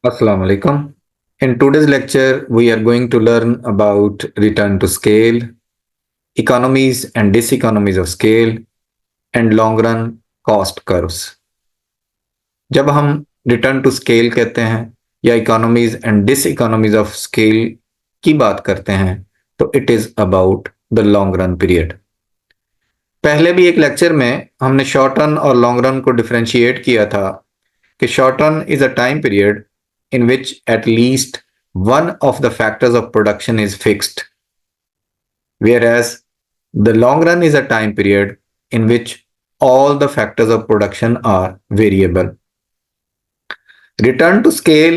Assalamu alaikum. In today's lecture, we are going to learn about return to scale, economies and diseconomies of scale, and long run cost curves. जब हम return to scale कहते हैं या economies and डिसइकोनॉमीज of scale की बात करते हैं तो it is about the long run period. पहले भी एक लेक्चर में हमने शॉर्ट रन और लॉन्ग रन को डिफरेंशिएट किया था कि short run is a time period in which at least one of the factors of production is fixed, whereas the long run is a time period in which all the factors of production are variable. Return to scale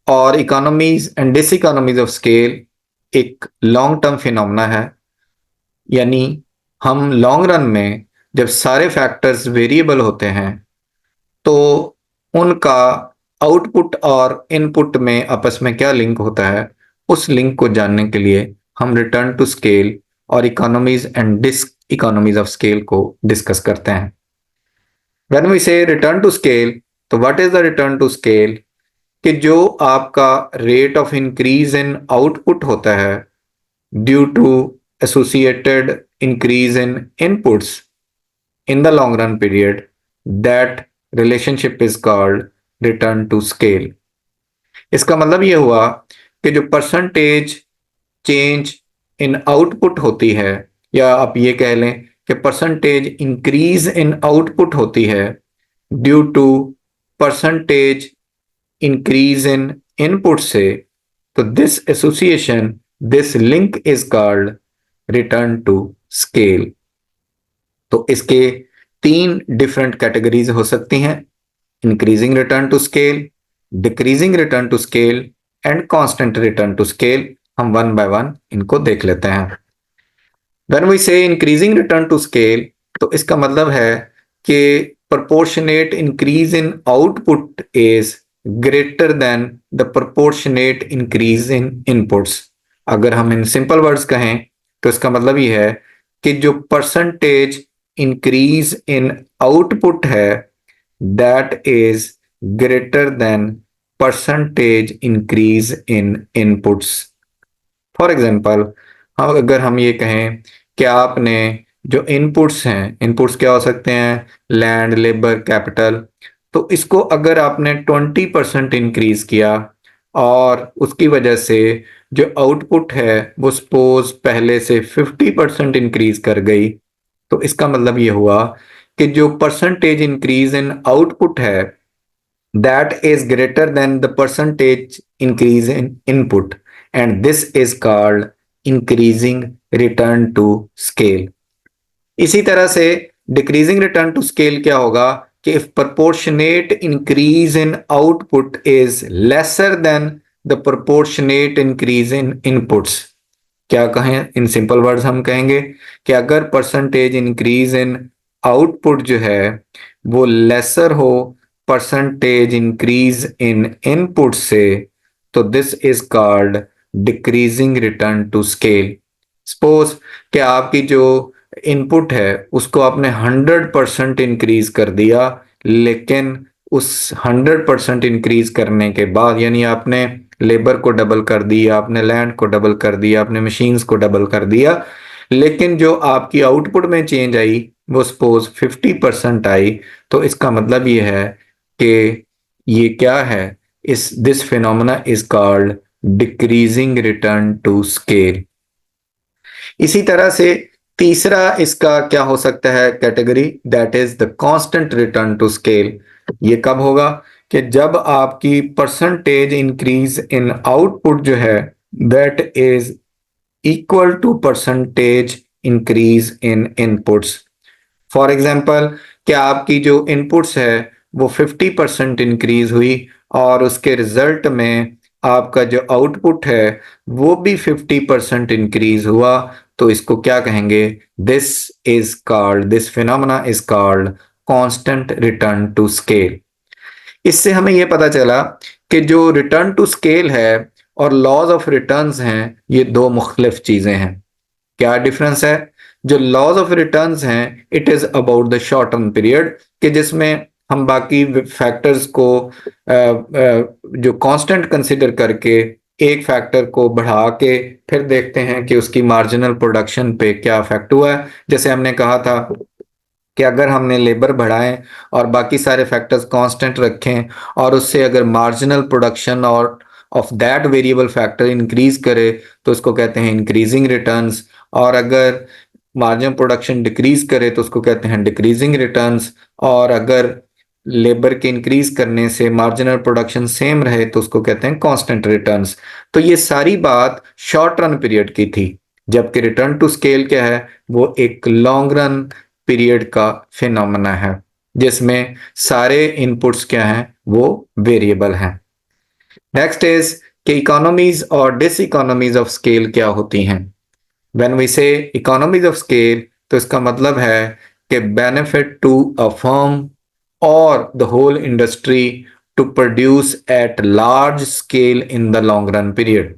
और economies and diseconomies of scale एक long term phenomena है, यानी हम long run में जब सारे factors variable होते हैं तो उनका आउटपुट और इनपुट में आपस में क्या लिंक होता है, उस लिंक को जानने के लिए हम रिटर्न टू स्केल और economies and diseconomies of scale को डिस्कस करते हैं। When we say return to scale, तो what is the return to scale? कि जो आपका rate of increase in output होता है due to associated increase in inputs in the long run period, that relationship is called return to scale. इसका मतलब ये हुआ कि जो परसेंटेज चेंज इन आउटपुट होती है, या आप ये कह लें कि परसेंटेज इंक्रीज इन आउटपुट होती है due to percentage increase in input से, तो this association, this link is called return to scale. तो इसके तीन डिफरेंट कैटेगरीज हो सकती हैं: increasing return to scale, decreasing return to scale and constant return to scale. हम वन बाय वन इनको देख लेते हैं। When we say increasing return to scale, तो इसका मतलब है कि proportionate increase in output is greater than the proportionate increase in inputs। अगर हम इन सिंपल वर्ड्स कहें तो इसका मतलब ये है कि जो परसेंटेज इंक्रीज इन आउटपुट है that is greater then percentage increase in inputs. For example, अगर हम ये कहें कि आपने जो इनपुट्स हैं, इनपुट्स क्या हो सकते हैं? Land, labour, capital. तो इसको अगर आपने 20% इंक्रीज किया और उसकी वजह से जो आउटपुट है वो सपोज पहले से 50% इंक्रीज कर गई, तो इसका मतलब ये हुआ कि जो परसेंटेज इंक्रीज इन आउटपुट है that is greater than the percentage increase in input, and this is called increasing return to scale. इसी तरह से डिक्रीजिंग रिटर्न टू स्केल क्या होगा कि if proportionate increase in output is lesser than the proportionate increase in inputs. क्या कहें? In simple words हम कहेंगे कि अगर परसेंटेज इंक्रीज इन आउटपुट जो है वो लेसर हो परसेंटेज इंक्रीज इन इनपुट से, तो this is called decreasing return to scale. Suppose कि आपकी जो इनपुट है उसको आपने 100% इंक्रीज कर दिया, लेकिन उस 100% इंक्रीज करने के बाद, यानी आपने लेबर को डबल कर दिया, आपने लैंड को डबल कर दिया, आपने मशीन्स को डबल कर दिया, लेकिन जो आपकी आउटपुट में चेंज आई वो सपोज 50% आई, तो इसका मतलब ये है कि ये क्या है? इस this phenomena is called decreasing return to scale. इसी तरह से तीसरा इसका क्या हो सकता है category? That is the constant return to scale. ये कब होगा कि जब आपकी परसेंटेज इंक्रीज इन आउटपुट जो है that is equal to percentage increase in inputs. For example, क्या आपकी जो इनपुट्स है वो 50% इंक्रीज हुई और उसके रिजल्ट में आपका जो आउटपुट है वो भी 50% इंक्रीज हुआ, तो इसको क्या कहेंगे? This is called, this phenomena is called constant return to scale. इससे हमें यह पता चला कि जो रिटर्न टू स्केल है और लॉज ऑफ रिटर्न्स हैं ये दो मुख्तलिफ चीजें हैं। क्या डिफरेंस है? जो लॉज ऑफ रिटर्न्स हैं it is about the short term period, कि जिसमें हम बाकी फैक्टर्स को जो कांस्टेंट कंसिडर करके एक फैक्टर को बढ़ा के फिर देखते हैं कि उसकी मार्जिनल प्रोडक्शन पे क्या इफेक्ट हुआ है। जैसे हमने कहा था कि अगर हमने लेबर बढ़ाएं और बाकी सारे फैक्टर्स कांस्टेंट रखें और उससे अगर मार्जिनल प्रोडक्शन और of that variable factor increase करे तो उसको कहते हैं इंक्रीजिंग रिटर्न्स, और अगर मार्जिनल प्रोडक्शन डिक्रीज करे तो उसको कहते हैं डिक्रीजिंग रिटर्न्स, और अगर लेबर के इंक्रीज करने से मार्जिनल प्रोडक्शन सेम रहे तो उसको कहते हैं कांस्टेंट रिटर्न्स। तो ये सारी बात शॉर्ट रन पीरियड की थी, जबकि रिटर्न टू स्केल क्या है, वो एक लॉन्ग रन पीरियड का फिनोमेना है जिसमें सारे इनपुट्स क्या हैं, वो वेरिएबल हैं। नेक्स्ट इज कि इकोनॉमीज और डिस इकोनॉमीज ऑफ स्केल क्या होती हैं। When we say economies of scale तो इसका मतलब है कि बेनिफिट टू अ फर्म और the whole industry to produce at large scale in the long run period.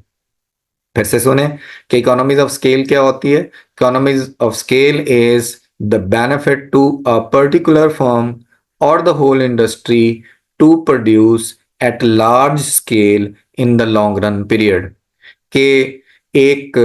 फिर से सुने कि इकोनॉमीज ऑफ स्केल क्या होती है। Economies of scale is the benefit to a particular firm और the whole industry to produce at large scale in the long run period. कि एक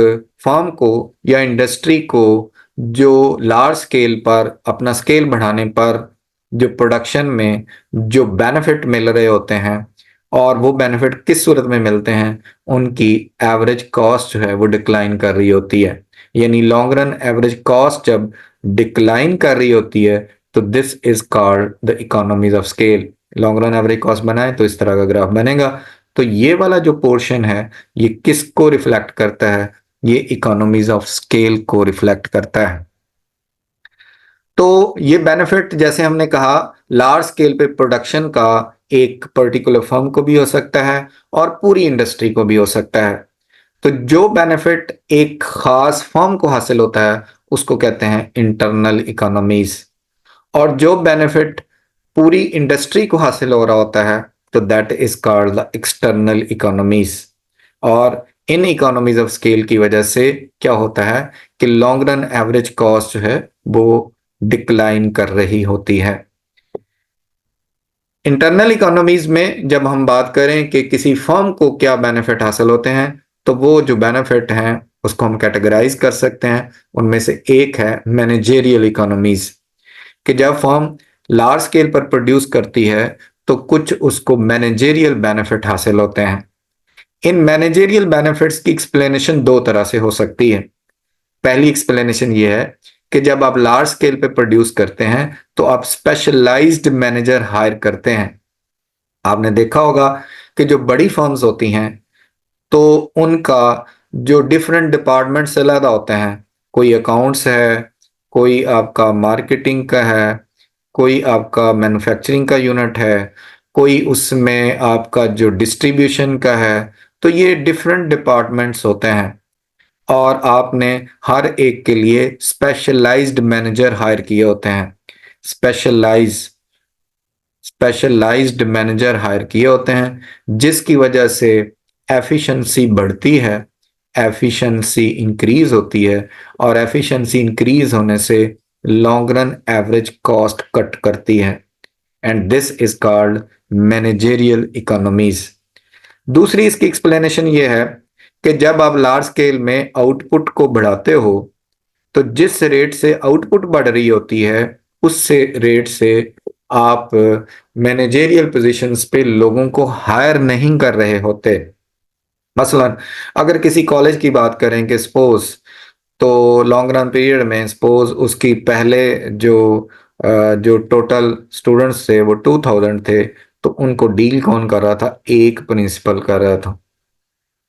फर्म को या इंडस्ट्री को जो लार्ज स्केल पर अपना स्केल बढ़ाने पर जो प्रोडक्शन में जो बेनिफिट मिल रहे होते हैं, और वो बेनिफिट किस सूरत में मिलते हैं, उनकी एवरेज कॉस्ट जो है वो डिक्लाइन कर रही होती है। यानी लॉन्ग रन एवरेज कॉस्ट जब डिक्लाइन कर रही होती है तो this is called the economies of scale. Long run average cost बनाए तो इस तरह का ग्राफ बनेगा। तो ये वाला जो पोर्शन है ये किसको रिफ्लेक्ट करता है, ये इकोनॉमीज ऑफ स्केल को रिफ्लेक्ट करता है। तो ये बेनिफिट जैसे हमने कहा लार्ज स्केल पे प्रोडक्शन का एक पर्टिकुलर फर्म को भी हो सकता है और पूरी इंडस्ट्री को भी हो सकता है। तो जो बेनिफिट एक खास फर्म को हासिल होता है उसको कहते हैं इंटरनल इकोनॉमीज, और जो बेनिफिट पूरी इंडस्ट्री को हासिल हो रहा होता है तो that is called the external economies. और इन इकोनॉमीज ऑफ स्केल की वजह से क्या होता है कि लॉन्ग रन एवरेज कॉस्ट जो है वो डिक्लाइन कर रही होती है। इंटरनल इकोनॉमीज में जब हम बात करें कि किसी फर्म को क्या बेनिफिट हासिल होते हैं तो वो जो बेनिफिट हैं उसको हम कैटेगराइज कर सकते हैं। उनमें से एक है मैनेजेरियल इकोनॉमीज, कि जब फर्म लार्ज स्केल पर प्रोड्यूस करती है तो कुछ उसको मैनेजेरियल बेनिफिट हासिल होते हैं। इन मैनेजेरियल बेनिफिट्स की एक्सप्लेनेशन दो तरह से हो सकती है। पहली एक्सप्लेनेशन ये है कि जब आप लार्ज स्केल पे प्रोड्यूस करते हैं तो आप स्पेशलाइज्ड मैनेजर हायर करते हैं। आपने देखा होगा कि जो बड़ी फर्म्स होती हैं तो उनका जो डिफरेंट डिपार्टमेंट से अलग होते हैं, कोई अकाउंट्स है, कोई आपका मार्केटिंग का है, कोई आपका मैन्युफैक्चरिंग का यूनिट है, कोई उसमें आपका जो डिस्ट्रीब्यूशन का है। तो ये डिफरेंट डिपार्टमेंट्स होते हैं और आपने हर एक के लिए स्पेशलाइज्ड मैनेजर हायर किए होते हैं। स्पेशलाइज स्पेशलाइज्ड मैनेजर हायर किए होते हैं जिसकी वजह से एफिशिएंसी बढ़ती है, एफिशिएंसी इंक्रीज होती है, और एफिशिएंसी इंक्रीज होने से long run average cost cut करती है, and this is called managerial economies. दूसरी इसकी एक्सप्लेनेशन ये है कि जब आप लार्ज स्केल में आउटपुट को बढ़ाते हो तो जिस रेट से आउटपुट बढ़ रही होती है उससे रेट से आप मैनेजेरियल पोजीशंस पे लोगों को हायर नहीं कर रहे होते। मसलन अगर किसी कॉलेज की बात करें कि सपोज तो लॉन्ग रन पीरियड में सपोज उसकी पहले जो टोटल स्टूडेंट्स थे वो 2000 थे, तो उनको डील कौन कर रहा था, एक प्रिंसिपल कर रहा था।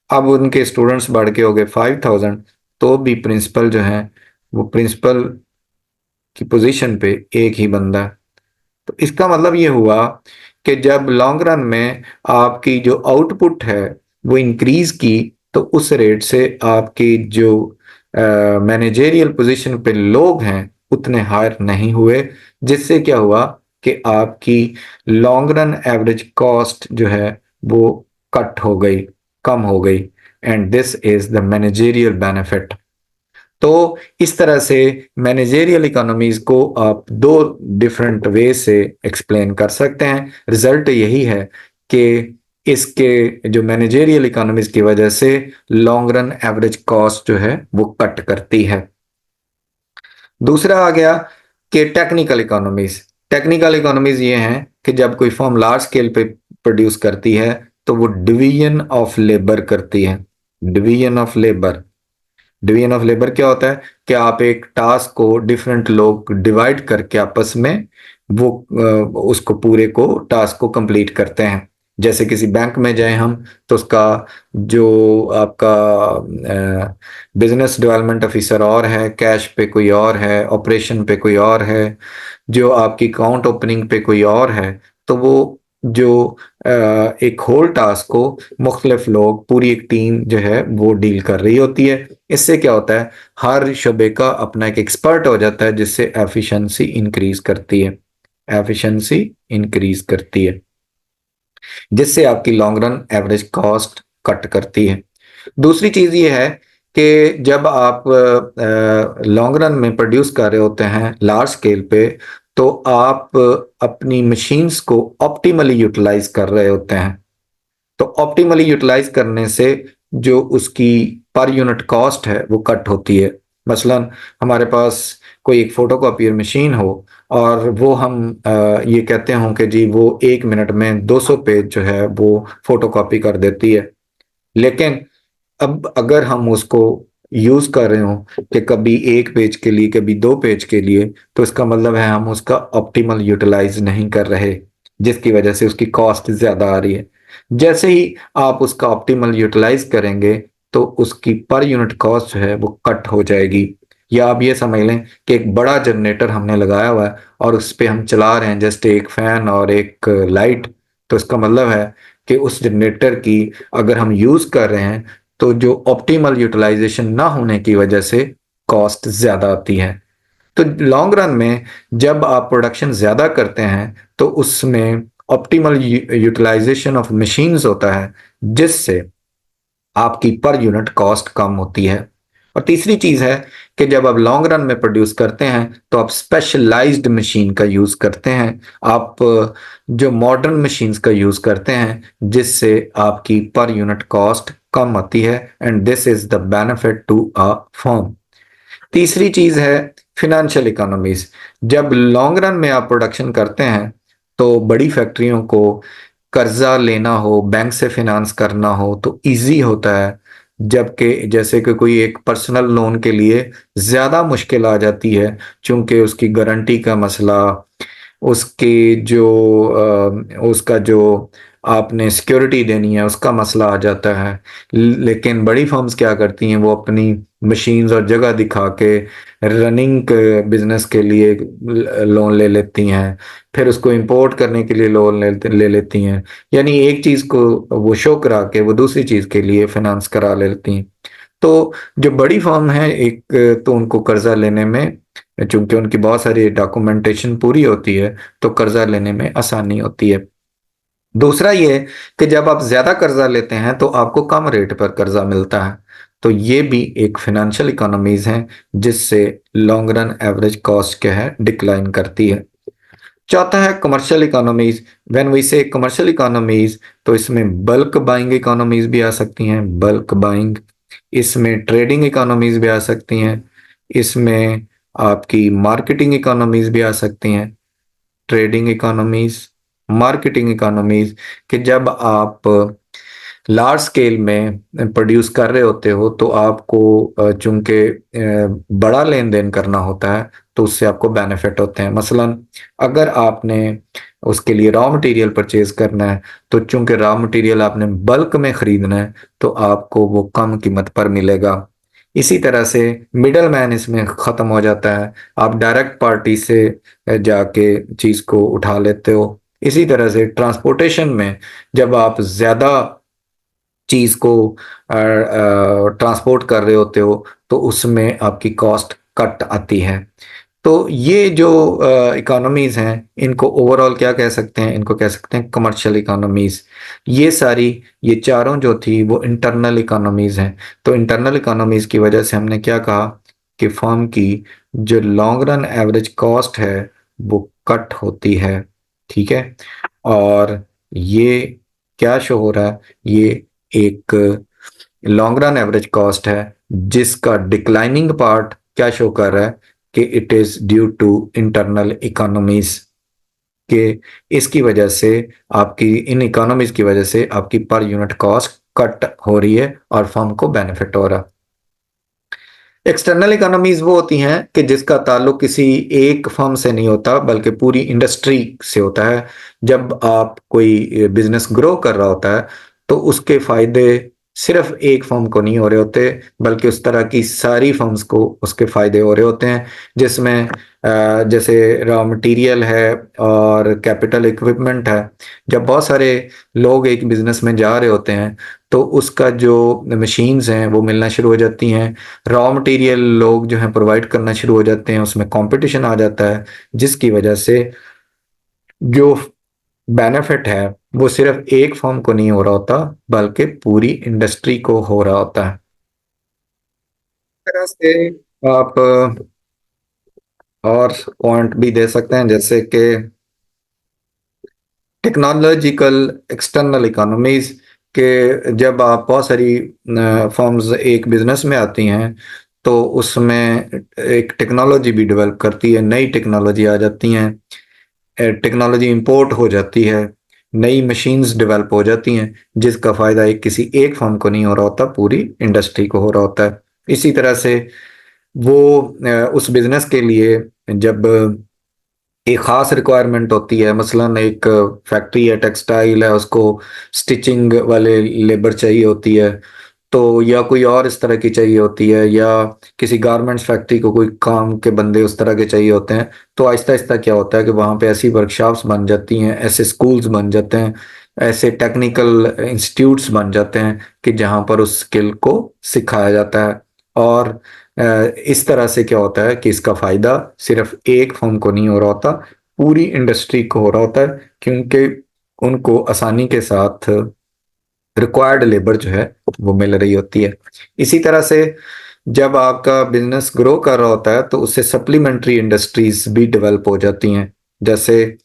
अब उनके स्टूडेंट्स बढ़ के हो गए 5000, तो भी प्रिंसिपल जो है वो प्रिंसिपल की पोजीशन पे एक ही बंदा है। तो इसका मतलब ये हुआ कि जब लॉन्ग रन में आपकी जो आउटपुट है वो इंक्रीज की तो उस रेट से आपकी जो मैनेजेरियल पोजीशन पे लोग हैं उतने हायर नहीं हुए, जिससे क्या हुआ कि आपकी लॉन्ग रन एवरेज कॉस्ट जो है वो कट हो गई, कम हो गई, and this is the managerial benefit. तो इस तरह से मैनेजेरियल इकोनॉमीज को आप दो डिफरेंट वे से एक्सप्लेन कर सकते हैं। रिजल्ट यही है कि इसके जो मैनेजेरियल इकोनॉमीज की वजह से लॉन्ग रन एवरेज कॉस्ट जो है वो कट करती है। दूसरा आ गया कि टेक्निकल इकोनॉमीज। टेक्निकल इकोनॉमीज ये हैं कि जब कोई फर्म लार्ज स्केल पे प्रोड्यूस करती है तो वो डिवीजन ऑफ लेबर करती है। Division of labour. Division of labour क्या होता है कि आप एक टास्क को डिफरेंट लोग डिवाइड करके आपस में वो उसको पूरे को टास्क को कंप्लीट करते हैं। जैसे किसी बैंक में जाए हम तो उसका जो आपका बिजनेस डेवलपमेंट ऑफिसर और है, कैश पे कोई और है, ऑपरेशन पे कोई और है, जो आपकी अकाउंट ओपनिंग पे कोई और है। तो वो जो एक होल टास्क को मुख्तलिफ लोग, पूरी एक टीम जो है वो डील कर रही होती है। इससे क्या होता है, हर शोबे का अपना एक एक्सपर्ट हो जाता है, जिससे एफिशिएंसी इंक्रीज करती है। एफिशिएंसी इंक्रीज करती है, जिससे आपकी long run average cost cut करती है। दूसरी चीज ये है कि जब आप लॉन्ग रन में प्रोड्यूस कर रहे होते हैं लार्ज स्केल पे, तो आप अपनी मशीन्स को ऑप्टिमली यूटिलाइज कर रहे होते हैं। तो ऑप्टिमली यूटिलाइज करने से जो उसकी पर यूनिट कॉस्ट है वो कट होती है। मसलन हमारे पास कोई एक फोटोकॉपियर मशीन हो और वो हम ये कहते हों कि जी वो 1 मिनट में 200 पेज जो है वो फोटोकॉपी कर देती है। लेकिन अब अगर हम उसको यूज कर रहे हो कि कभी 1 पेज के लिए, कभी 2 पेज के लिए, तो इसका मतलब है हम उसका ऑप्टिमल यूटिलाइज नहीं कर रहे, जिसकी वजह से उसकी कॉस्ट ज्यादा आ रही है। जैसे ही आप उसका ऑप्टिमल यूटिलाइज करेंगे तो उसकी पर यूनिट कॉस्ट जो है वो कट हो जाएगी। या आप ये समझ लें कि एक बड़ा जनरेटर हमने लगाया हुआ है और उस पर हम चला रहे हैं जस्ट एक फैन और एक लाइट, तो इसका मतलब है कि उस जनरेटर की अगर हम यूज कर रहे हैं तो जो ऑप्टिमल यूटिलाइजेशन ना होने की वजह से कॉस्ट ज्यादा आती है। तो लॉन्ग रन में जब आप प्रोडक्शन ज्यादा करते हैं तो उसमें ऑप्टिमल यूटिलाइजेशन ऑफ मशीन्स होता है, जिससे आपकी पर यूनिट कॉस्ट कम होती है। और तीसरी चीज है कि जब आप लॉन्ग रन में प्रोड्यूस करते हैं तो आप स्पेशलाइज्ड मशीन का यूज करते हैं। आप जो मॉडर्न मशीन्स का यूज करते हैं, जिससे आपकी पर यूनिट कॉस्ट कम आती है, and this is the benefit to a firm. तीसरी चीज है फिनेंशियल इकोनॉमीज। जब लॉन्ग रन में आप प्रोडक्शन करते हैं तो बड़ी फैक्ट्रियों को कर्जा लेना हो, बैंक से फिनांस करना हो तो इजी होता है। जबकि जैसे कि कोई एक पर्सनल लोन के लिए ज्यादा मुश्किल आ जाती है, चूंकि उसकी गारंटी का मसला, उसकी जो उसका जो आपने सिक्योरिटी देनी है उसका मसला आ जाता है। लेकिन बड़ी फर्म्स क्या करती हैं, वो अपनी मशीन्स और जगह दिखा के रनिंग बिजनेस के लिए लोन ले लेती हैं, फिर उसको इंपोर्ट करने के लिए लोन ले लेती हैं। यानी एक चीज को वो शो करा के वो दूसरी चीज के लिए फाइनेंस करा लेती हैं। तो जो बड़ी फर्म है एक, तो उनको कर्जा लेने में, चूंकि उनकी बहुत सारी डॉक्यूमेंटेशन पूरी होती है, तो कर्जा लेने में आसानी होती है। दूसरा ये कि जब आप ज्यादा कर्जा लेते हैं तो आपको कम रेट पर कर्जा मिलता है। तो ये भी एक फाइनेंशियल इकोनॉमीज है, जिससे लॉन्ग रन एवरेज कॉस्ट क्या है डिक्लाइन करती है। चौथा है कमर्शियल इकोनॉमीज। व्हेन वी से कमर्शियल इकोनॉमीज, तो इसमें बल्क बाइंग इकोनॉमीज भी आ सकती हैं, बल्क बाइंग। इसमें ट्रेडिंग इकोनॉमीज भी आ सकती हैं। इसमें आपकी मार्केटिंग इकोनॉमीज भी आ सकती हैं। ट्रेडिंग इकोनॉमीज, मार्केटिंग इकोनॉमीज, कि जब आप लार्ज स्केल में प्रोड्यूस कर रहे होते हो तो आपको चूंकि बड़ा लेन देन करना होता है, तो उससे आपको बेनिफिट होते हैं। मसलन अगर आपने उसके लिए रॉ मटेरियल परचेज करना है, तो चूंकि रॉ मटेरियल आपने बल्क में खरीदना है तो आपको वो कम कीमत पर मिलेगा। इसी तरह से मिडल मैन इसमें खत्म हो जाता है, आप डायरेक्ट पार्टी से जाके चीज को उठा लेते हो। इसी तरह से ट्रांसपोर्टेशन में जब आप ज्यादा चीज को ट्रांसपोर्ट कर रहे होते हो तो उसमें आपकी कॉस्ट कट आती है। तो ये जो इकोनॉमीज हैं, इनको ओवरऑल क्या कह सकते हैं, इनको कह सकते हैं कमर्शियल इकोनॉमीज। ये सारी, ये चारों जो थी वो इंटरनल इकोनॉमीज हैं। तो इंटरनल इकोनॉमीज की वजह से हमने क्या कहा कि फर्म की जो लॉन्ग रन एवरेज कॉस्ट है वो कट होती है। ठीक है, और ये क्या शो हो रहा है, ये एक लॉन्ग रन एवरेज कॉस्ट है जिसका डिक्लाइनिंग पार्ट क्या शो कर रहा है कि it is due to internal economies के, इसकी वजह से आपकी इन इकोनॉमीज की वजह से आपकी पर यूनिट कॉस्ट कट हो रही है और फर्म को बेनिफिट हो रहा है। एक्सटर्नल इकोनॉमीज वो होती हैं कि जिसका ताल्लुक किसी एक फर्म से नहीं होता बल्कि पूरी इंडस्ट्री से होता है। जब आप कोई बिजनेस ग्रो कर रहा होता है तो उसके फायदे सिर्फ एक फर्म को नहीं हो रहे होते बल्कि उस तरह की सारी फर्म्स को उसके फायदे हो रहे होते हैं, जिसमें जैसे रॉ मटेरियल है और कैपिटल इक्विपमेंट है। जब बहुत सारे लोग एक बिजनेस में जा रहे होते हैं तो उसका जो मशीन्स हैं वो मिलना शुरू हो जाती हैं, रॉ मटेरियल लोग जो है प्रोवाइड करना शुरू हो जाते हैं, उसमें कंपटीशन आ जाता है, जिसकी वजह से जो बेनिफिट है वो सिर्फ एक फर्म को नहीं हो रहा होता बल्कि पूरी इंडस्ट्री को हो रहा होता है। इस तरह से आप और पॉइंट भी दे सकते हैं जैसे कि टेक्नोलॉजिकल एक्सटर्नल इकोनॉमीज के, जब आप बहुत सारी फर्म्स एक बिजनेस में आती हैं तो उसमें एक टेक्नोलॉजी भी डेवलप करती है, नई टेक्नोलॉजी आ जाती हैं, टेक्नोलॉजी इंपोर्ट हो जाती है, नई मशीन्स डेवलप हो जाती हैं, जिसका फायदा एक किसी एक फर्म को नहीं हो रहा होता, पूरी इंडस्ट्री को हो रहा होता है। इसी तरह से वो उस बिजनेस के लिए जब एक खास रिक्वायरमेंट होती है, मसलन एक फैक्ट्री है, टेक्सटाइल है, उसको स्टिचिंग वाले लेबर चाहिए होती है, तो या कोई और इस तरह की चाहिए होती है, या किसी गारमेंट्स फैक्ट्री को कोई काम के बंदे उस तरह के चाहिए होते हैं, तो आहिस्ता आहिस्ता क्या होता है कि वहाँ पे ऐसी वर्कशॉप्स बन जाती हैं, ऐसे स्कूल्स बन जाते हैं, ऐसे टेक्निकल इंस्टीट्यूट्स बन जाते हैं कि जहाँ पर उस स्किल को सिखाया जाता है। और इस तरह से क्या होता है कि इसका फायदा सिर्फ एक फर्म को नहीं हो रहा होता, पूरी इंडस्ट्री को हो रहा होता है, क्योंकि उनको आसानी के साथ रिक्वायर्ड लेबर जो है वो मिल रही होती है। इसी तरह से जब आपका बिजनेस ग्रो कर रहा होता है तो उससे सप्लीमेंट्री इंडस्ट्रीज भी डेवलप हो जाती हैं, जैसे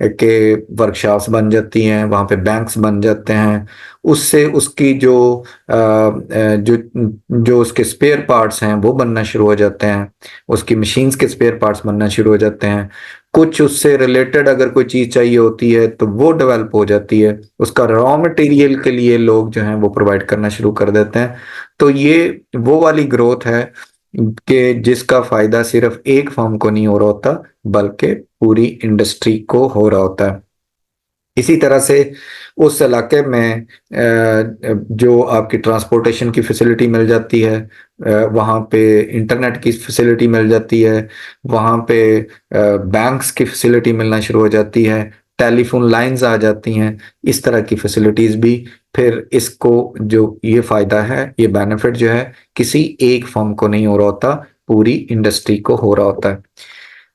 कि वर्कशॉप्स बन जाती हैं, वहाँ पे बैंक्स बन जाते हैं, उससे उसकी जो जो उसके स्पेयर पार्ट्स हैं वो बनना शुरू हो जाते हैं, उसकी मशीन्स के स्पेयर पार्ट्स बनना शुरू हो जाते हैं, कुछ उससे रिलेटेड अगर कोई चीज चाहिए होती है तो वो डेवलप हो जाती है, उसका रॉ मटेरियल के लिए लोग जो हैं वो प्रोवाइड करना शुरू कर देते हैं। तो ये वो वाली ग्रोथ है कि जिसका फायदा सिर्फ एक फर्म को नहीं हो रहा होता बल्कि पूरी इंडस्ट्री को हो रहा होता है। इसी तरह से उस इलाके में जो आपकी ट्रांसपोर्टेशन की फैसिलिटी मिल जाती है, वहाँ पे इंटरनेट की फैसिलिटी मिल जाती है, वहाँ पे बैंक्स की फैसिलिटी मिलना शुरू हो जाती है, टेलीफोन लाइंस आ जाती हैं, इस तरह की फैसिलिटीज भी, फिर इसको जो ये फायदा है, ये बेनिफिट जो है किसी एक फर्म को नहीं हो रहा होता, पूरी इंडस्ट्री को हो रहा होता है।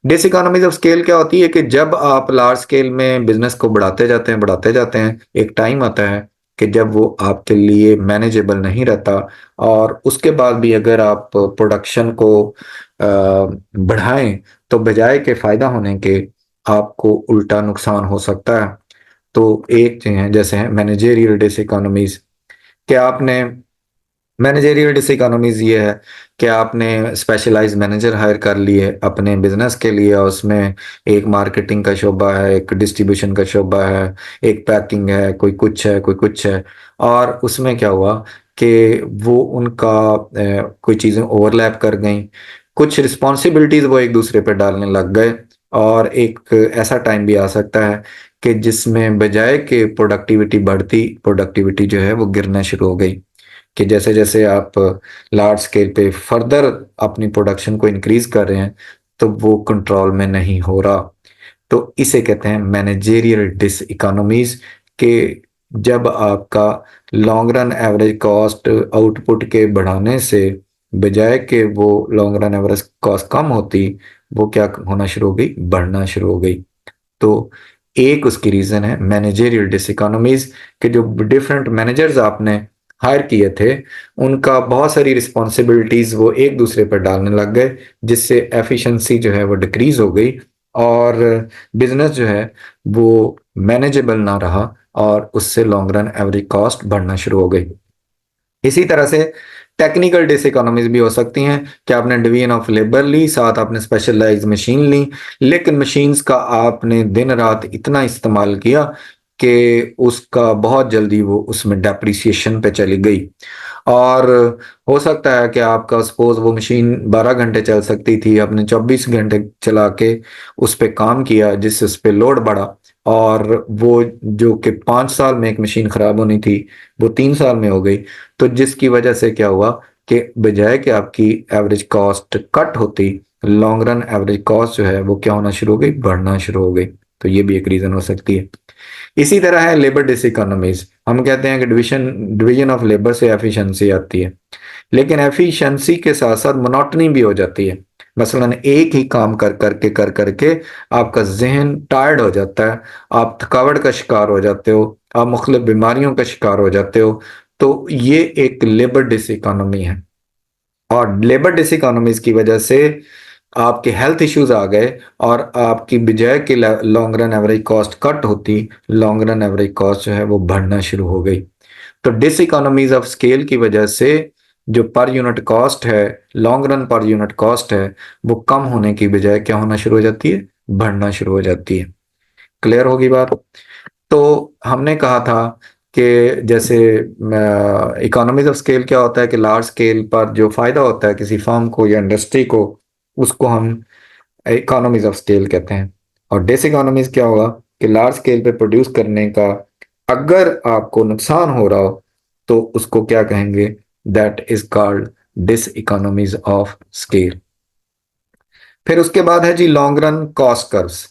डिस इकोनॉमीज ऑफ स्केल क्या होती है कि जब आप लार्ज स्केल में बिजनेस को बढ़ाते जाते हैं, एक टाइम आता है कि जब वो आपके लिए मैनेजेबल नहीं रहता, और उसके बाद भी अगर आप प्रोडक्शन को बढ़ाएं तो बजाय के फायदा होने के आपको उल्टा नुकसान हो सकता है। तो एक चीज है जैसे है मैनेजेरियल डिस इकोनॉमीज, क्या आपने मैनेजेरियल डिसइकोनॉमीज ये है कि आपने स्पेशलाइज मैनेजर हायर कर लिए अपने बिजनेस के लिए, और उसमें एक मार्केटिंग का शोबा है, एक डिस्ट्रीब्यूशन का शोबा है, एक पैकिंग है, कोई कुछ है, कोई कुछ है, और उसमें क्या हुआ कि वो उनका कोई चीज़ें ओवरलैप कर गई, कुछ रिस्पॉन्सिबिलिटीज वो एक दूसरे पर डालने लग गए, और एक ऐसा टाइम भी आ सकता है कि जिसमें बजाय के प्रोडक्टिविटी बढ़ती, प्रोडक्टिविटी जो है वो गिरना शुरू हो गई, कि जैसे जैसे आप लार्ज स्केल पे फर्दर अपनी प्रोडक्शन को इंक्रीज कर रहे हैं तो वो कंट्रोल में नहीं हो रहा। तो इसे कहते हैं मैनेजेरियल डिस इकोनॉमीज, के जब आपका long run average cost output के बढ़ाने से बजाय कि वो लॉन्ग रन एवरेज कॉस्ट कम होती, वो क्या होना शुरू हो गई, बढ़ना शुरू हो गई। तो एक उसकी रीजन है मैनेजेरियल डिस इकोनॉमीज, के जो डिफरेंट मैनेजर्स आपने हायर किए थे, उनका बहुत सारी रिस्पॉन्सिबिलिटीज वो एक दूसरे पर डालने लग गए, जिससे एफिशिएंसी जो है वो डिक्रीज हो गई और बिजनेस जो है वो मैनेजेबल ना रहा और उससे लॉन्ग रन एवरेज कॉस्ट बढ़ना शुरू हो गई। इसी तरह से टेक्निकल डिसइकोनॉमीज भी हो सकती हैं कि आपने डिवीजन ऑफ लेबर ली, साथ आपने स्पेशलाइज्ड मशीन ली, लेकिन मशीन्स का आपने दिन रात इतना इस्तेमाल किया कि उसका बहुत जल्दी वो उसमें डेप्रिसिएशन पे चली गई। और हो सकता है कि आपका सपोज वो मशीन 12 घंटे चल सकती थी, आपने 24 घंटे चला के उस पे काम किया, जिससे उस पे लोड बढ़ा और वो जो कि 5 साल में एक मशीन खराब होनी थी वो 3 साल में हो गई। तो जिसकी वजह से क्या हुआ कि बजाय कि आपकी एवरेज कॉस्ट कट होती, लॉन्ग रन एवरेज कॉस्ट जो है वो क्या होना शुरू हो गई, बढ़ना शुरू हो गई। तो ये भी एक रीजन हो सकती है। इसी तरह है लेबर डिसइकोनॉमीज। हम कहते हैं कि डिवीजन डिवीजन ऑफ लेबर से एफिशिएंसी आती है, लेकिन एफिशिएंसी के साथ साथ मोनोटनी भी हो जाती है। मसलन एक ही काम कर करके आपका जहन टायर्ड हो जाता है, आप थकावट का शिकार हो जाते हो, आप मुख्तलिफ बीमारियों का शिकार हो जाते हो। तो ये एक लेबर डिस इकोनॉमी है, और लेबर डिस इकोनॉमीज की वजह से आपके हेल्थ इश्यूज आ गए और आपकी बजाय कि long run average cost cut होती, लॉन्ग रन एवरेज कॉस्ट जो है वो बढ़ना शुरू हो गई। तो डिस इकोनॉमीज ऑफ स्केल की वजह से जो पर यूनिट कॉस्ट है, long run per unit cost है, वो कम होने की बजाय क्या होना शुरू हो जाती है, बढ़ना शुरू हो जाती है। क्लियर होगी बात? तो हमने कहा था कि जैसे इकोनॉमीज ऑफ स्केल क्या होता है कि लार्ज स्केल पर जो फायदा होता है किसी फर्म को या इंडस्ट्री को, उसको हम इकोनॉमीज ऑफ स्केल कहते हैं। और डिस इकोनॉमीज क्या होगा कि लार्ज स्केल पे प्रोड्यूस करने का अगर आपको नुकसान हो रहा हो तो उसको क्या कहेंगे, that is called diseconomies of scale. फिर उसके बाद है जी लॉन्ग रन कॉस्ट कर्व्स।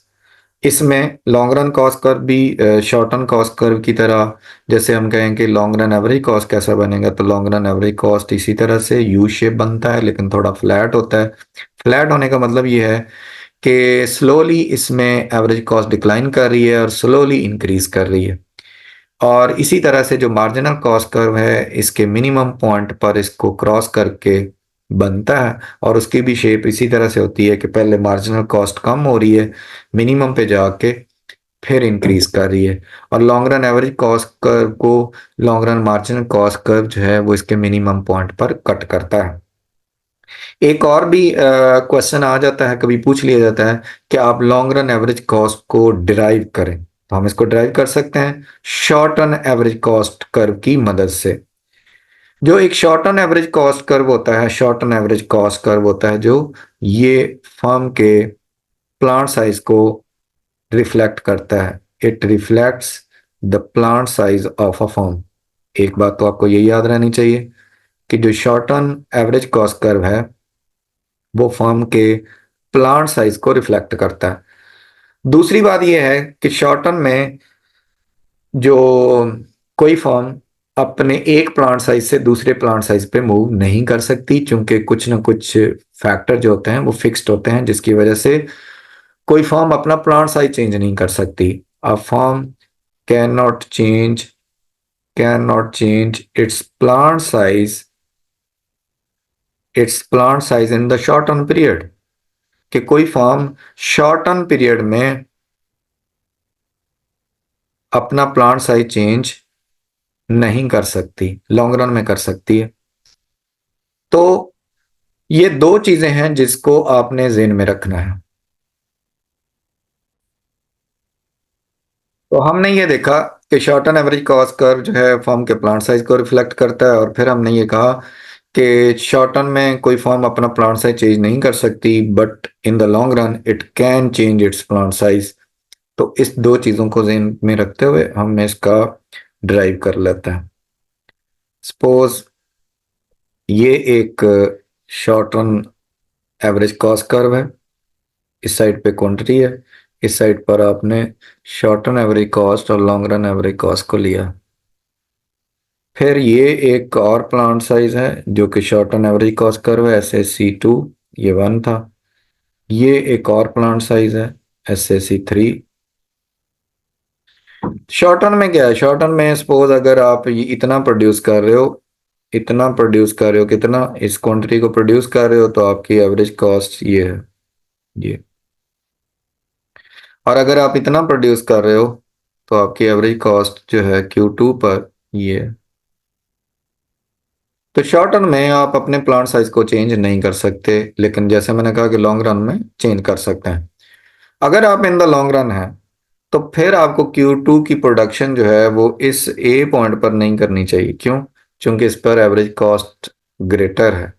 इसमें लॉन्ग रन कॉस्ट कर्व भी शॉर्ट रन कॉस्ट कर्व की तरह, जैसे हम कहें कि लॉन्ग रन एवरेज कॉस्ट कैसा बनेगा, तो लॉन्ग रन एवरेज कॉस्ट इसी तरह से यू शेप बनता है लेकिन थोड़ा फ्लैट होता है। फ्लैट होने का मतलब ये है कि स्लोली इसमें एवरेज कॉस्ट डिक्लाइन कर रही है और स्लोली इंक्रीज कर रही है। और इसी तरह से जो मार्जिनल कॉस्ट कर्व है, इसके मिनिमम पॉइंट पर इसको क्रॉस करके बनता है, और उसकी भी शेप इसी तरह से होती है कि पहले मार्जिनल कॉस्ट कम हो रही है, मिनिमम पे जाके फिर इंक्रीज कर रही है। और long run average cost curve को long run marginal cost curve जो है वो इसके मिनिमम पॉइंट पर कट करता है। एक और भी क्वेश्चन आ जाता है, कभी पूछ लिया जाता है कि आप लॉन्ग रन एवरेज कॉस्ट को डिराइव करें, तो हम इसको डिराइव कर सकते हैं short run average cost curve की मदद से। जो एक short run average cost curve होता है, short run average cost curve होता है जो ये फर्म के प्लांट साइज को रिफ्लेक्ट करता है। It reflects the plant size of a firm. एक बात तो आपको ये याद रहनी चाहिए कि जो short run average cost curve है वो फर्म के प्लांट साइज को रिफ्लेक्ट करता है। दूसरी बात यह है कि शॉर्ट टर्म में जो कोई फर्म अपने एक प्लांट साइज से दूसरे प्लांट साइज पे मूव नहीं कर सकती, क्योंकि कुछ ना कुछ फैक्टर जो होते हैं वो फिक्स्ड होते हैं, जिसकी वजह से कोई फर्म अपना प्लांट साइज चेंज नहीं कर सकती। A firm can not change can not change it's plant size in the short term period. कि कोई फर्म शॉर्ट टर्म पीरियड में अपना प्लांट साइज चेंज नहीं कर सकती, लॉन्ग रन में कर सकती है। तो ये दो चीजें हैं जिसको आपने ज़हन में रखना है। तो हमने ये देखा कि short term average cost curve जो है फर्म के प्लांट साइज को रिफ्लेक्ट करता है, और फिर हमने ये कहा कि शॉर्ट टर्म में कोई फर्म अपना प्लांट साइज चेंज नहीं कर सकती, but in the long run it can change it's plant size. तो इस दो चीजों को ज़हन में रखते हुए हम इसका ड्राइव कर लेते हैं। सपोज ये एक short run average cost curve है, इस साइड पे क्वांटिटी है, इस साइड पर आपने शॉर्ट रन एवरेज कॉस्ट और लॉन्ग रन एवरेज कॉस्ट को लिया। फिर ये एक और प्लांट साइज है जो कि short run average cost curve है, SSC2, ये 1 था। ये एक और प्लांट साइज है, SSC3। शॉर्ट टर्म में क्या है, शॉर्ट टर्म में सपोज अगर आप इतना प्रोड्यूस कर रहे हो, इतना प्रोड्यूस कर रहे हो, कितना इस क्वांटिटी को प्रोड्यूस कर रहे हो, तो आपकी एवरेज कॉस्ट ये है, ये। और अगर आप इतना प्रोड्यूस कर रहे हो तो आपकी एवरेज कॉस्ट जो है Q2 पर ये है। तो शॉर्ट टर्म में आप अपने प्लांट साइज को चेंज नहीं कर सकते, लेकिन जैसे मैंने कहा कि लॉन्ग रन में चेंज कर सकते हैं। अगर आप इन द लॉन्ग रन है तो फिर आपको Q2 की प्रोडक्शन जो है वो इस ए पॉइंट पर नहीं करनी चाहिए। क्यों? क्योंकि इस पर एवरेज कॉस्ट ग्रेटर है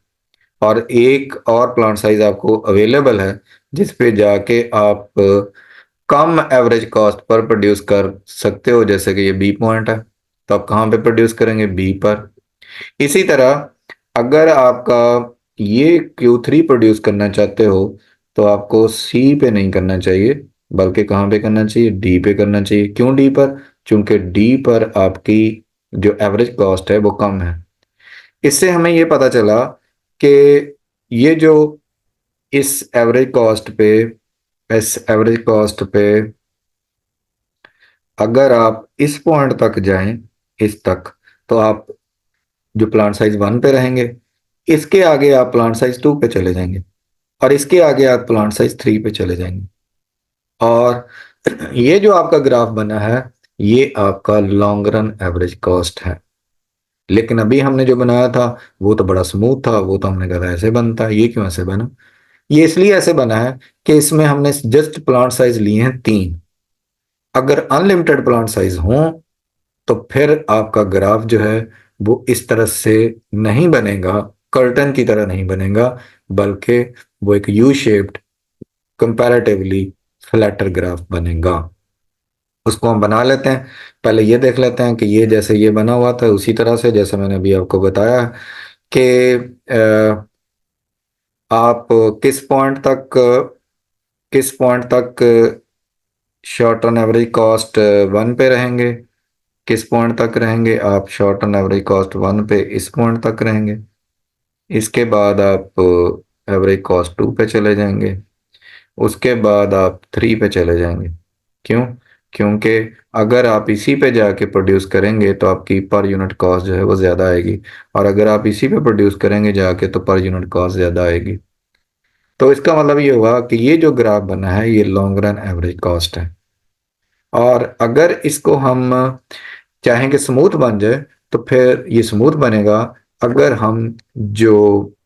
और एक और प्लांट साइज आपको अवेलेबल है जिस पे जाके आप कम एवरेज कॉस्ट पर प्रोड्यूस कर सकते हो, जैसे कि ये बी पॉइंट है। तो आप कहाँ पे प्रोड्यूस करेंगे? बी पर। इसी तरह अगर आपका ये Q3 प्रोड्यूस करना चाहते हो तो आपको सी पे नहीं करना चाहिए, बल्कि कहाँ पे करना चाहिए? डी पे करना चाहिए। क्यों डी पर? क्योंकि डी पर आपकी जो एवरेज कॉस्ट है वो कम है। इससे हमें ये पता चला कि ये जो इस एवरेज कॉस्ट पे इस एवरेज कॉस्ट पे अगर आप इस पॉइंट तक जाएं, इस तक, तो आप जो प्लांट साइज 1 पे रहेंगे, इसके आगे आप प्लांट साइज 2 पे चले जाएंगे, और इसके आगे आप प्लांट साइज 3 पे चले जाएंगे। और ये जो आपका ग्राफ बना है ये आपका लॉन्ग रन एवरेज कॉस्ट है। लेकिन अभी हमने जो बनाया था वो तो बड़ा स्मूथ था, वो तो हमने कहा ऐसे बनता है। ये क्यों ऐसे बना? ये इसलिए ऐसे बना है कि इसमें हमने जस्ट प्लांट साइज लिए हैं 3। अगर अनलिमिटेड प्लांट साइज हो तो फिर आपका ग्राफ जो है वो इस तरह से नहीं बनेगा, कर्टन की तरह नहीं बनेगा, बल्कि वो एक U shaped comparatively flatter graph बनेगा। उसको हम बना लेते हैं। पहले ये देख लेते हैं कि ये जैसे ये बना हुआ था उसी तरह से, जैसे मैंने अभी आपको बताया कि आप किस पॉइंट तक शॉर्ट टर्म एवरेज कॉस्ट 1 पे रहेंगे, किस पॉइंट तक रहेंगे आप शॉर्ट टर्म एवरेज कॉस्ट 1 पे, इस पॉइंट तक रहेंगे। इसके बाद आप एवरेज कॉस्ट 2 पे चले जाएंगे, उसके बाद आप 3 पे चले जाएंगे। क्यों? क्योंकि अगर आप इसी पे जाके प्रोड्यूस करेंगे तो आपकी पर यूनिट कॉस्ट जो है वो ज़्यादा आएगी, और अगर आप इसी पे प्रोड्यूस करेंगे जाके तो पर यूनिट कॉस्ट ज़्यादा आएगी। तो इसका मतलब ये हुआ कि ये जो ग्राफ बना है ये लॉन्ग रन एवरेज कॉस्ट है। और अगर इसको हम चाहें कि स्मूथ बन जाए तो फिर ये स्मूथ बनेगा अगर हम जो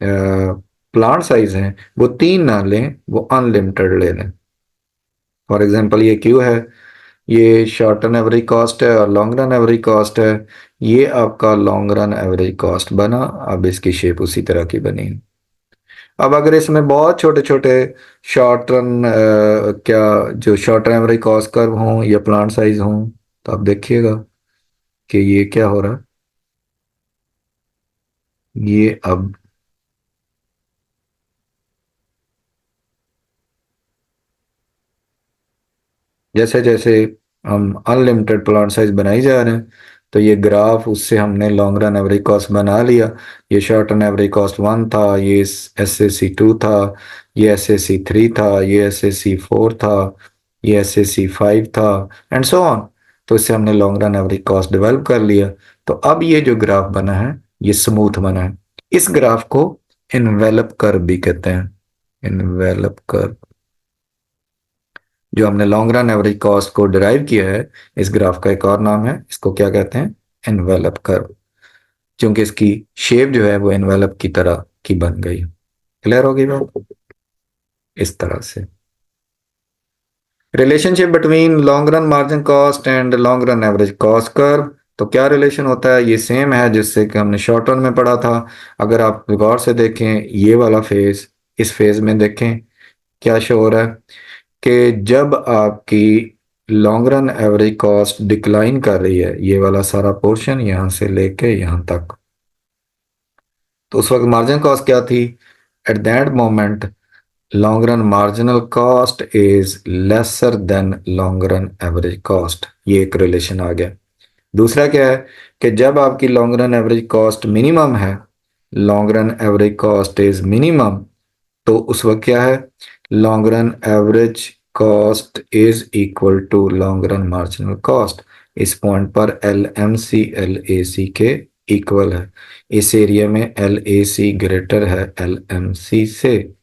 प्लांट साइज हैं वो 3 ना लें, वो अनलिमिटेड ले लें। फॉर एग्जांपल ये क्यू है, ये शॉर्ट रन एवरेज कॉस्ट है और लॉन्ग रन एवरेज कॉस्ट है। ये आपका लॉन्ग रन एवरेज कॉस्ट बना। अब इसकी शेप उसी तरह की बनी। अब अगर इसमें बहुत छोटे छोटे शॉर्ट रन क्या जो short run average cost curve हों या प्लांट साइज हों, तो आप देखिएगा कि ये क्या हो रहा है। ये अब जैसे जैसे हम अनलिमिटेड प्लांट साइज बनाई जा रहे हैं तो ये ग्राफ उससे हमने लॉन्ग रन एवरेज कॉस्ट बना लिया। ये शॉर्ट रन एवरेज कॉस्ट 1 था, ये SAC 2 था, ये SAC 3 था, ये SAC 4 था, ये SAC 5 था, एंड सो ऑन। तो इससे हमने long run average cost develop कर लिया। तो अब ये जो ग्राफ बना है ये स्मूथ बना है। इस ग्राफ को इन्वेलप कर्व भी कहते हैं। इन्वेलप कर्व, जो हमने लॉन्ग रन एवरेज कॉस्ट को डिराइव किया है, इस ग्राफ का एक और नाम है, इसको क्या कहते हैं? Envelope curve. क्योंकि इसकी शेप जो है वो एनवेलप की तरह की बन गई। क्लियर होगी बात? इस तरह से relationship between long run margin cost and long run average cost curve. तो क्या रिलेशन होता है? ये सेम है जिससे कि हमने शॉर्ट रन में पढ़ा था। अगर आप गौर से देखें ये वाला फेज, इस फेज में देखें क्या शो हो रहा है कि जब आपकी long run average cost decline कर रही है, ये वाला सारा पोर्शन यहां से लेके यहां तक, तो उस वक्त मार्जिन कॉस्ट क्या थी? At that moment long run marginal cost is lesser than long run average cost. ये एक रिलेशन आ गया। दूसरा क्या है कि जब आपकी long run average cost minimum है, long run average cost is minimum, तो उस वक्त क्या है? Long run average cost is equal to long run marginal cost. इस पॉइंट पर L M C L A C के इक्वल है। इस एरिया में एल ए सी ग्रेटर है एल एम सी से।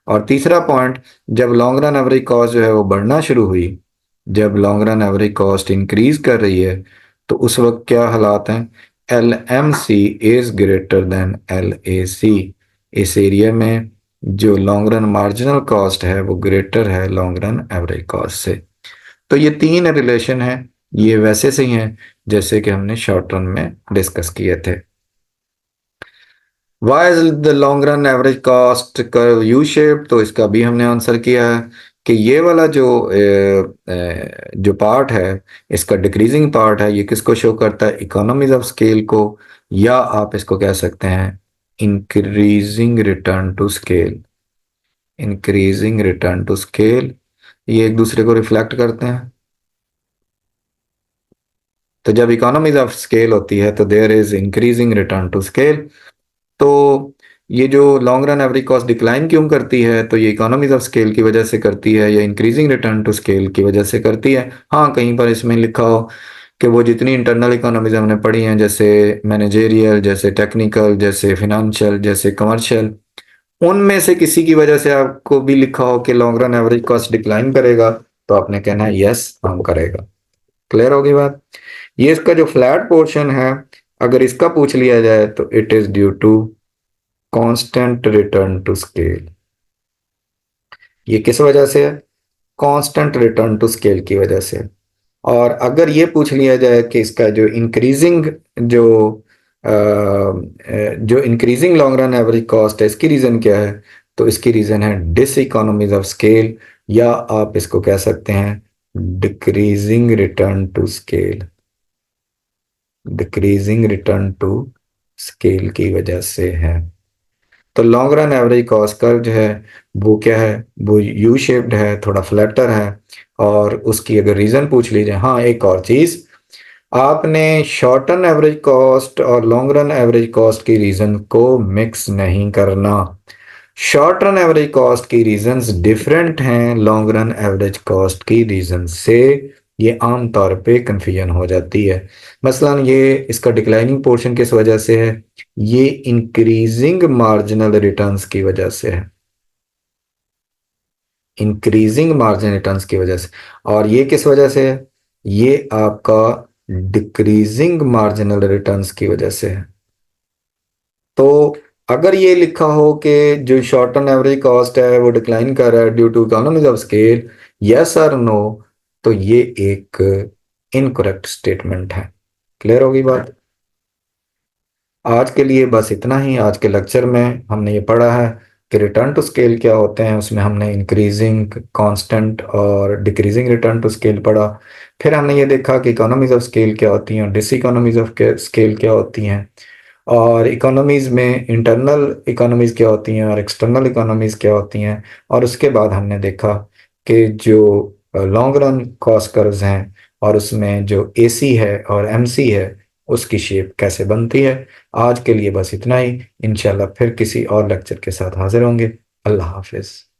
और तीसरा पॉइंट, जब लॉन्ग रन एवरेज कॉस्ट जो है वो बढ़ना शुरू हुई, जब long run average cost increase कर रही है, तो उस वक्त क्या हालात हैं? L M C is greater than L A C. इस एरिया में जो लॉन्ग रन मार्जिनल कॉस्ट है वो ग्रेटर है लॉन्ग रन एवरेज कॉस्ट से। तो ये तीन रिलेशन है, ये वैसे से ही हैं जैसे कि हमने शॉर्ट रन में डिस्कस किए थे। Why is the long run average cost curve U shape? तो इसका भी हमने आंसर किया है कि ये वाला जो पार्ट है, इसका डिक्रीजिंग पार्ट है, ये किसको शो करता है? इकोनॉमीज ऑफ स्केल को, या आप इसको कह सकते हैं increasing return to scale. Increasing return to scale, ये एक दूसरे को रिफ्लेक्ट करते हैं। तो जब इकोनॉमीज ऑफ स्केल होती है तो there is increasing return to scale. तो ये जो long run average cost decline क्यों करती है? तो ये इकोनॉमीज ऑफ स्केल की वजह से करती है या इंक्रीजिंग रिटर्न टू स्केल की वजह से करती है? हाँ, कहीं पर इसमें लिखा हो कि वो जितनी इंटरनल इकोनॉमीज हमने पढ़ी हैं, जैसे मैनेजेरियल, जैसे टेक्निकल, जैसे फिनेंशियल, जैसे कमर्शियल, उनमें से किसी की वजह से आपको भी लिखा हो कि long run average cost decline करेगा, तो आपने कहना है यस, हम करेगा। क्लियर होगी बात? ये इसका जो फ्लैट पोर्शन है, अगर इसका पूछ लिया जाए तो it is due to constant return to scale. ये किस वजह से है? कांस्टेंट रिटर्न टू स्केल की वजह से। और अगर ये पूछ लिया जाए कि इसका जो इंक्रीजिंग जो जो increasing long run average cost है, इसकी रीजन क्या है? तो इसकी रीजन है डिस इकोनॉमीज ऑफ स्केल, या आप इसको कह सकते हैं decreasing return to scale. Decreasing return to scale की वजह से है। तो long run average cost curve जो है वो क्या है? वो यू शेप्ड है, थोड़ा फ्लैटर है। और उसकी अगर रीजन पूछ लीजिए, हाँ एक और चीज, आपने शॉर्ट रन एवरेज कॉस्ट और लॉन्ग रन एवरेज कॉस्ट की रीजन को मिक्स नहीं करना। शॉर्ट रन एवरेज कॉस्ट की रीजंस डिफरेंट हैं लॉन्ग रन एवरेज कॉस्ट की रीजन से। ये आम तौर पे कंफ्यूजन हो जाती है। मसलन ये इसका डिक्लाइनिंग पोर्शन किस वजह से है? ये इंक्रीजिंग मार्जिनल रिटर्न्स की वजह से है। इंक्रीजिंग मार्जिन रिटर्न्स की वजह से। और ये किस वजह से है? ये आपका डिक्रीजिंग मार्जिनल रिटर्न्स की वजह से है। तो अगर ये लिखा हो कि जो शॉर्ट टर्म एवरेज कॉस्ट है वो डिक्लाइन कर रहा है due to economies of scale, yes और नो, तो ये एक इनकरेक्ट स्टेटमेंट है। क्लियर होगी बात? आज के लिए बस इतना ही। आज के लेक्चर में हमने ये पढ़ा है कि रिटर्न टू स्केल क्या होते हैं। उसमें हमने इंक्रीजिंग, कांस्टेंट और डिक्रीजिंग रिटर्न टू स्केल पढ़ा। फिर हमने ये देखा कि इकोनॉमीज ऑफ स्केल क्या होती हैं, डिस इकोनॉमीज ऑफ स्केल क्या होती हैं, और इकोनॉमीज में इंटरनल इकोनॉमीज क्या होती हैं और एक्सटर्नल इकोनॉमीज क्या होती हैं। और उसके बाद हमने देखा कि जो लॉन्ग रन कॉस्ट कर्व्स हैं और उसमें जो एसी है और एमसी है, उसकी शेप कैसे बनती है। आज के लिए बस इतना ही। इंशाल्लाह फिर किसी और लेक्चर के साथ हाजिर होंगे। अल्लाह हाफिज।